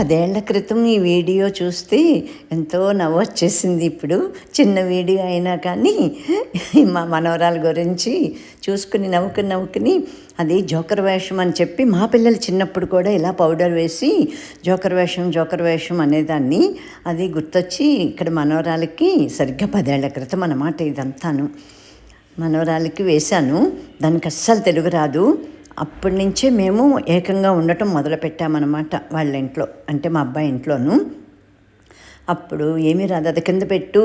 10 ఏళ్ల క్రితం ఈ వీడియో చూస్తే ఎంతో నవ్వొచ్చేసింది. ఇప్పుడు చిన్న వీడియో అయినా కానీ మా మనవరాల గురించి చూసుకుని నవ్వుకుని అది జోకర్ వేషం అని చెప్పి మా పిల్లలు చిన్నప్పుడు కూడా ఇలా పౌడర్ వేసి జోకర్ వేషం అనేదాన్ని. అది గుర్తొచ్చి ఇక్కడ మనవరాలకి సరిగ్గా 10 ఏళ్ల క్రితం అన్నమాట ఇదంతాను. మనవరాలకి వేశాను. దానికి అస్సలు తెలుగు రాదు. అప్పటి నుంచే మేము ఏకంగా ఉండటం మొదలుపెట్టామన్నమాట వాళ్ళ ఇంట్లో, అంటే మా అబ్బాయి ఇంట్లోనూ. అప్పుడు ఏమీ రాదు, అది కింద పెట్టు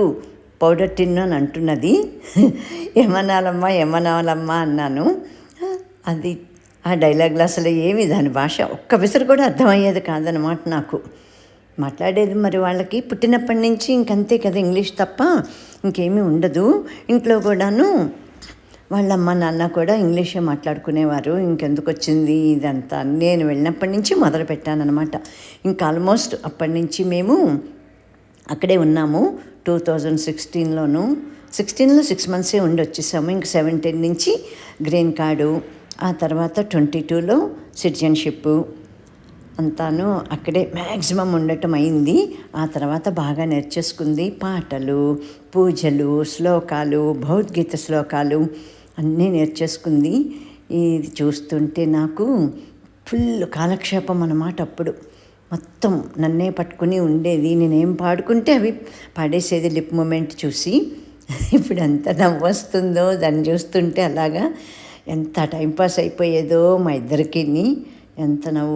పౌడర్ టిన్ను అని అంటున్నది. ఏమనాలమ్మా అన్నాను. అది ఆ డైలాగులు అసలు ఏమి దాని భాష ఒక్క విసరు కూడా అర్థమయ్యేది కాదనమాట నాకు. మాట్లాడేది మరి వాళ్ళకి పుట్టినప్పటి నుంచి ఇంకంతే కదా, ఇంగ్లీష్ తప్ప ఇంకేమీ ఉండదు. ఇంట్లో కూడాను వాళ్ళ అమ్మ నాన్న కూడా ఇంగ్లీషే మాట్లాడుకునేవారు. ఇంకెందుకు వచ్చింది ఇదంతా, నేను వెళ్ళినప్పటి నుంచి మొదలు పెట్టానన్నమాట. ఇంకా ఆల్మోస్ట్ అప్పటి నుంచి మేము అక్కడే ఉన్నాము. 2016లో 6 మంత్సే ఉండి వచ్చేసాము. ఇంక 17 నుంచి గ్రీన్ కార్డు, ఆ తర్వాత 22లో సిటిజన్షిప్ అంతాను అక్కడే మ్యాక్సిమం ఉండటం అయింది. ఆ తర్వాత బాగా నేర్చేసుకుంది. పాటలు, పూజలు, శ్లోకాలు, భగవద్గీత శ్లోకాలు అన్నీ నేర్చేసుకుంది. ఇది చూస్తుంటే నాకు ఫుల్ కాలక్షేపం అన్నమాట. అప్పుడు మొత్తం నన్నే పట్టుకుని ఉండేది. నేనేం పాడుకుంటే అవి పాడేసేది లిప్ మూమెంట్ చూసి. ఇప్పుడు ఎంత నవ్వు వస్తుందో దాన్ని చూస్తుంటే. అలాగా ఎంత టైంపాస్ అయిపోయేదో మా ఇద్దరికి, ఎంత నవ్వు.